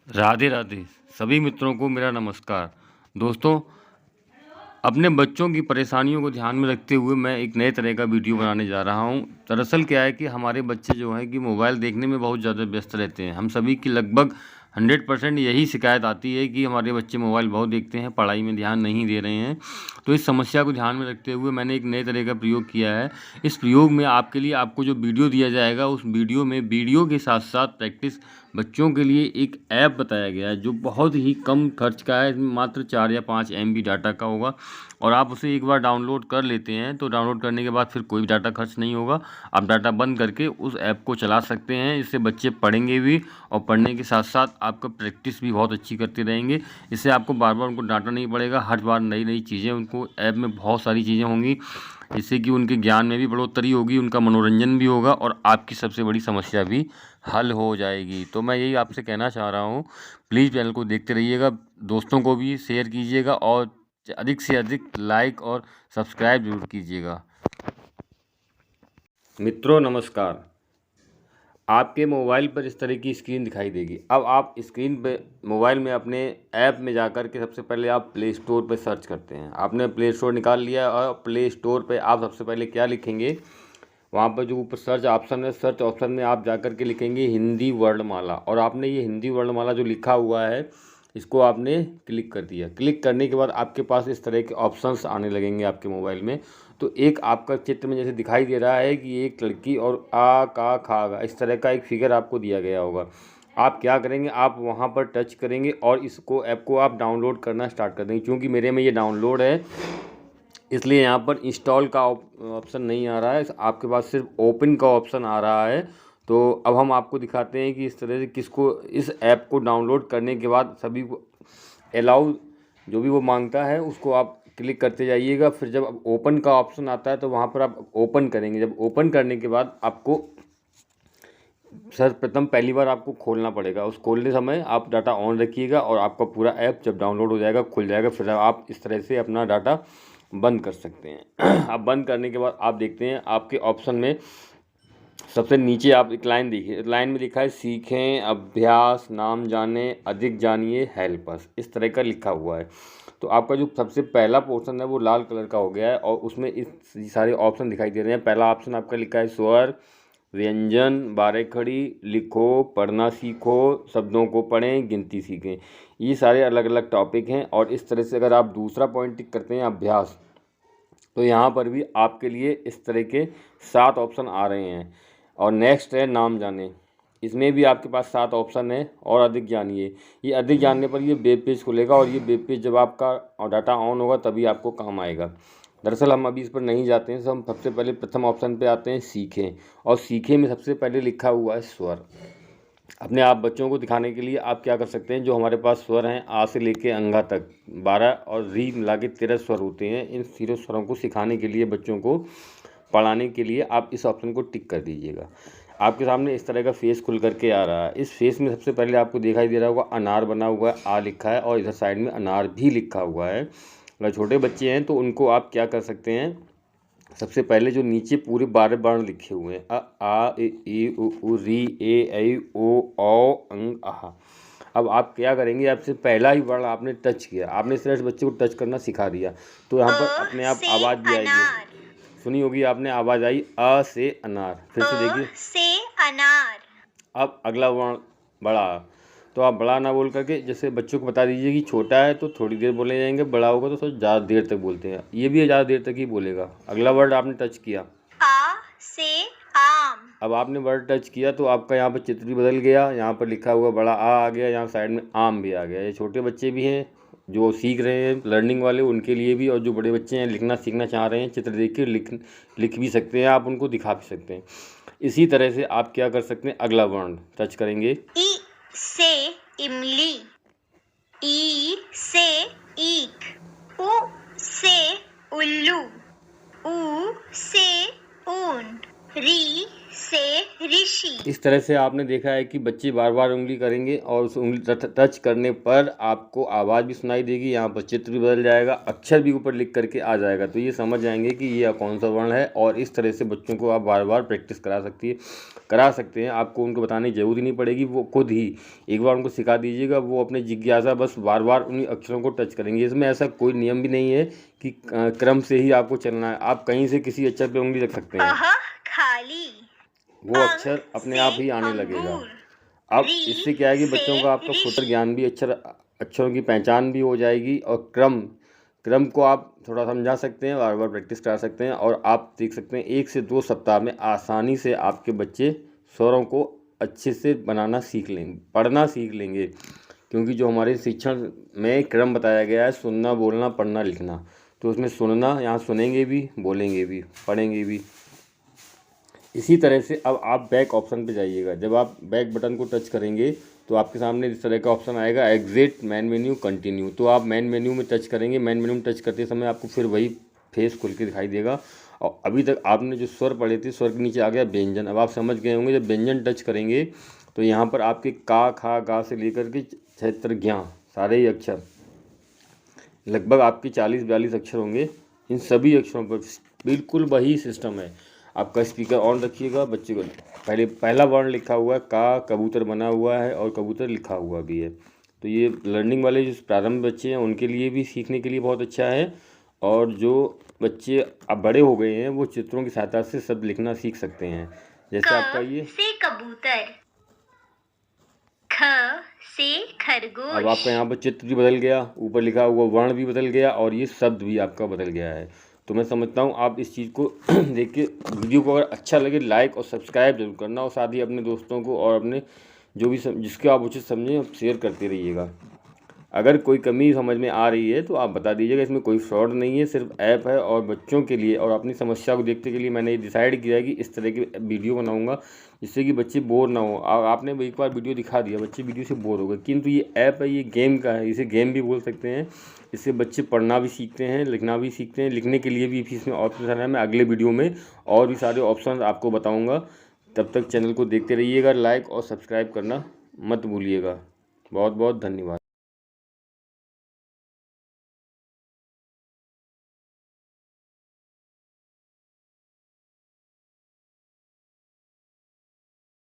राधे राधे। सभी मित्रों को मेरा नमस्कार। दोस्तों, अपने बच्चों की परेशानियों को ध्यान में रखते हुए मैं एक नए तरह का वीडियो बनाने जा रहा हूं। दरअसल क्या है कि हमारे बच्चे जो हैं कि मोबाइल देखने में बहुत ज़्यादा व्यस्त रहते हैं। हम सभी की लगभग 100% यही शिकायत आती है कि हमारे बच्चे मोबाइल बहुत देखते हैं, पढ़ाई में ध्यान नहीं दे रहे हैं। तो इस समस्या को ध्यान में रखते हुए मैंने एक नए तरह का प्रयोग किया है। इस प्रयोग में आपके लिए आपको जो वीडियो दिया जाएगा, उस वीडियो में वीडियो के साथ साथ प्रैक्टिस बच्चों के लिए एक ऐप बताया गया है जो बहुत ही कम खर्च का है। मात्र 4 या 5 MB डाटा का होगा और आप उसे एक बार डाउनलोड कर लेते हैं तो डाउनलोड करने के बाद फिर कोई भी डाटा खर्च नहीं होगा। आप डाटा बंद करके उस ऐप को चला सकते हैं। इससे बच्चे पढ़ेंगे भी और पढ़ने के साथ साथ आपका प्रैक्टिस भी बहुत अच्छी करते रहेंगे। इससे आपको बार बार उनको डांटना नहीं पड़ेगा। हर बार नई नई चीज़ें, उनको ऐप में बहुत सारी चीज़ें होंगी जिससे कि उनके ज्ञान में भी बढ़ोतरी होगी, उनका मनोरंजन भी होगा और आपकी सबसे बड़ी समस्या भी हल हो जाएगी। तो मैं यही आपसे कहना चाह रहा हूँ, प्लीज़ चैनल को देखते रहिएगा, दोस्तों को भी शेयर कीजिएगा और अधिक से अधिक लाइक और सब्सक्राइब जरूर कीजिएगा। मित्रों नमस्कार। आपके मोबाइल पर इस तरह की स्क्रीन दिखाई देगी। अब आप स्क्रीन पे मोबाइल में अपने ऐप में जाकर के सबसे पहले आप प्ले स्टोर पर सर्च करते हैं। आपने प्ले स्टोर निकाल लिया और प्ले स्टोर पे आप सबसे पहले क्या लिखेंगे, वहाँ पर जो ऊपर सर्च ऑप्शन है, सर्च ऑप्शन में आप जाकर के लिखेंगे हिंदी वर्णमाला। और आपने ये हिंदी वर्णमाला जो लिखा हुआ है इसको आपने क्लिक कर दिया। क्लिक करने के बाद आपके पास इस तरह के ऑप्शंस आने लगेंगे आपके मोबाइल में। तो एक आपका चित्र में जैसे दिखाई दे रहा है कि एक लड़की और आ का खागा, इस तरह का एक फिगर आपको दिया गया होगा। आप क्या करेंगे, आप वहाँ पर टच करेंगे और इसको ऐप को आप डाउनलोड करना स्टार्ट कर देंगे। क्योंकि मेरे में ये डाउनलोड है इसलिए यहाँ पर इंस्टॉल का ऑप्शन नहीं आ रहा है, आपके पास सिर्फ ओपन का ऑप्शन आ रहा है। तो अब हम आपको दिखाते हैं कि इस तरह से किसको इस ऐप को डाउनलोड करने के बाद सभी को अलाउ जो भी वो मांगता है उसको आप क्लिक करते जाइएगा। फिर जब अब ओपन का ऑप्शन आता है तो वहाँ पर आप ओपन करेंगे। जब ओपन करने के बाद आपको सर्वप्रथम पहली बार आपको खोलना पड़ेगा। उस खोलने समय आप डाटा ऑन रखिएगा और आपका पूरा ऐप जब डाउनलोड हो जाएगा, खुल जाएगा, फिर आप इस तरह से अपना डाटा बंद कर सकते हैं। अब बंद करने के बाद आप देखते हैं आपके ऑप्शन में सबसे नीचे आप एक लाइन देखिए, लाइन में लिखा है सीखें, अभ्यास, नाम जाने, अधिक जानिए, हेल्प अस, इस तरह का लिखा हुआ है। तो आपका जो सबसे पहला पोर्शन है वो लाल कलर का हो गया है और उसमें इस सारे ऑप्शन दिखाई दे रहे हैं। पहला ऑप्शन आपका लिखा है स्वर, व्यंजन, बारेखड़ी, लिखो, पढ़ना सीखो, शब्दों को पढ़ें, गिनती सीखें। ये सारे अलग अलग टॉपिक हैं। और इस तरह से अगर आप दूसरा पॉइंट टिक करते हैं अभ्यास, तो यहाँ पर भी आपके लिए इस तरह के 7 ऑप्शन आ रहे हैं। और नेक्स्ट है नाम जाने, इसमें भी आपके पास 7 ऑप्शन है। और अधिक जानिए, ये अधिक जानने पर ये वेब पेज खुलेगा और ये वेब पेज जब आपका डाटा ऑन होगा तभी आपको काम आएगा। दरअसल हम अभी इस पर नहीं जाते हैं, तो हम सबसे पहले प्रथम ऑप्शन पे आते हैं सीखें। और सीखें में सबसे पहले लिखा हुआ है स्वर। अपने आप बच्चों को दिखाने के लिए आप क्या कर सकते हैं, जो हमारे पास स्वर हैं आ से लेके अंगा तक 12 और री मिला के 13 स्वर होते हैं। इन 13 स्वरों को सिखाने के लिए, बच्चों को पढ़ाने के लिए आप इस ऑप्शन को टिक कर दीजिएगा। आपके सामने इस तरह का फेस खुल करके आ रहा है। इस फेस में सबसे पहले आपको दिखाई दे रहा होगा अनार बना हुआ है, आ लिखा है और इधर साइड में अनार भी लिखा हुआ है। अगर छोटे बच्चे हैं तो उनको आप क्या कर सकते हैं, सबसे पहले जो नीचे पूरे 12 वर्ण लिखे हुए हैं अ आ इ ई उ री ए ऐ ओ औ अंग आहा, अब आप क्या करेंगे, आपसे पहला ही वर्ण आपने टच किया, आपने सिर्फ बच्चे को टच करना सिखा दिया तो यहाँ पर अपने आप आवाज़ भी आएगी। सुनी होगी आपने, आवाज़ आई अ से अनार। फिर से देखिए से अनार। अब अगला वर्ण बड़ा, तो आप बड़ा ना बोल करके जैसे बच्चों को बता दीजिए कि छोटा है तो थोड़ी देर बोले जाएंगे, बड़ा होगा तो थोड़ा ज़्यादा देर तक बोलते हैं, ये भी ज़्यादा देर तक ही बोलेगा। अगला वर्ड आपने टच किया आ से आम। अब आपने वर्ड टच किया तो आपका यहाँ पर चित्र भी बदल गया, यहाँ पर लिखा हुआ बड़ा आ गया, यहाँ साइड में आम भी आ गया। ये छोटे बच्चे भी हैं जो सीख रहे हैं, लर्निंग वाले, उनके लिए भी, और जो बड़े बच्चे हैं लिखना सीखना चाह रहे हैं, चित्र देख के लिख भी सकते हैं, आप उनको दिखा भी सकते हैं। इसी तरह से आप क्या कर सकते हैं, अगला वर्ण टच करेंगे, ई से इमली, ई से ईख, उ से उल्लू, ऊ से ऊंट, री से ऋषि। इस तरह से आपने देखा है कि बच्चे बार बार उंगली करेंगे और उस उंगली टच करने पर आपको आवाज़ भी सुनाई देगी, यहाँ पर चित्र भी बदल जाएगा, अक्षर भी ऊपर लिख करके आ जाएगा। तो ये समझ जाएंगे कि ये कौन सा वर्ण है, और इस तरह से बच्चों को आप बार बार प्रैक्टिस करा सकते हैं। आपको उनको बताने की जरूरत ही नहीं पड़ेगी, वो खुद ही एक बार उनको सिखा दीजिएगा, वो अपने जिज्ञासा बस बार बार उन अक्षरों को टच करेंगे। इसमें ऐसा कोई नियम भी नहीं है कि क्रम से ही आपको चलना है, आप कहीं से किसी अक्षर पे उंगली रख सकते हैं, खाली, वो अक्षर अपने आप ही आने लगेगा। अब इससे क्या है कि बच्चों का आपका फुटर ज्ञान भी अक्षरों की पहचान भी हो जाएगी, और क्रम को आप थोड़ा समझा सकते हैं, बार बार प्रैक्टिस करा सकते हैं, और आप देख सकते हैं 1 से 2 सप्ताह में आसानी से आपके बच्चे स्वरों को अच्छे से बनाना सीख लेंगे, पढ़ना सीख लेंगे। क्योंकि जो हमारे शिक्षण में क्रम बताया गया है, सुनना, बोलना, पढ़ना, लिखना, तो उसमें सुनना, यहाँ सुनेंगे भी, बोलेंगे भी, पढ़ेंगे भी। इसी तरह से अब आप बैक ऑप्शन पे जाइएगा। जब आप बैक बटन को टच करेंगे तो आपके सामने इस तरह का ऑप्शन आएगा, एग्जिट मेन मेन्यू कंटिन्यू। तो आप मेन मेन्यू में टच करेंगे, मेन मेन्यू में टच करते समय आपको फिर वही फेस खुल के दिखाई देगा। और अभी तक आपने जो स्वर पढ़े थे, स्वर के नीचे आ गया व्यंजन। अब आप समझ गए होंगे, जब व्यंजन टच करेंगे तो यहाँ पर आपके का, खा, गा से लेकर के क्षेत्र ज्ञा सारे ही अक्षर, लगभग आपके 40-42 अक्षर होंगे। इन सभी अक्षरों पर बिल्कुल वही सिस्टम है। आपका स्पीकर ऑन रखिएगा, बच्चे को पहला वर्ण लिखा हुआ है का, कबूतर बना हुआ है और कबूतर लिखा हुआ भी है। तो ये लर्निंग वाले जो प्रारंभ बच्चे हैं उनके लिए भी सीखने के लिए बहुत अच्छा है, और जो बच्चे अब बड़े हो गए हैं वो चित्रों की सहायता से शब्द लिखना सीख सकते हैं। जैसे आपका ये से कबूतर, ख से खरगोश। अब आपका यहाँ पर चित्र भी बदल गया, ऊपर लिखा हुआ वर्ण भी बदल गया, और ये शब्द भी आपका बदल गया है। तो मैं समझता हूँ आप इस चीज़ को देख के, वीडियो को अगर अच्छा लगे लाइक और सब्सक्राइब जरूर करना, और साथ ही अपने दोस्तों को और अपने जो भी जिसके आप उचित समझें शेयर करते रहिएगा। अगर कोई कमी समझ में आ रही है तो आप बता दीजिएगा। इसमें कोई फ्रॉड नहीं है, सिर्फ ऐप है और बच्चों के लिए, और अपनी समस्या को देखने के लिए मैंने ये डिसाइड किया कि इस तरह की वीडियो बनाऊंगा जिससे कि बच्चे बोर ना हो। आपने एक बार वीडियो दिखा दिया, बच्चे वीडियो से बोर हो गए, किंतु ये ऐप है, ये गेम का है, इसे गेम भी बोल सकते हैं। इससे बच्चे पढ़ना भी सीखते हैं, लिखना भी सीखते हैं। लिखने के लिए भी इसमें ऑप्शन है, मैं अगले वीडियो में और भी सारे ऑप्शन आपको बताऊँगा। तब तक चैनल को देखते रहिएगा, लाइक और सब्सक्राइब करना मत भूलिएगा। बहुत बहुत धन्यवाद।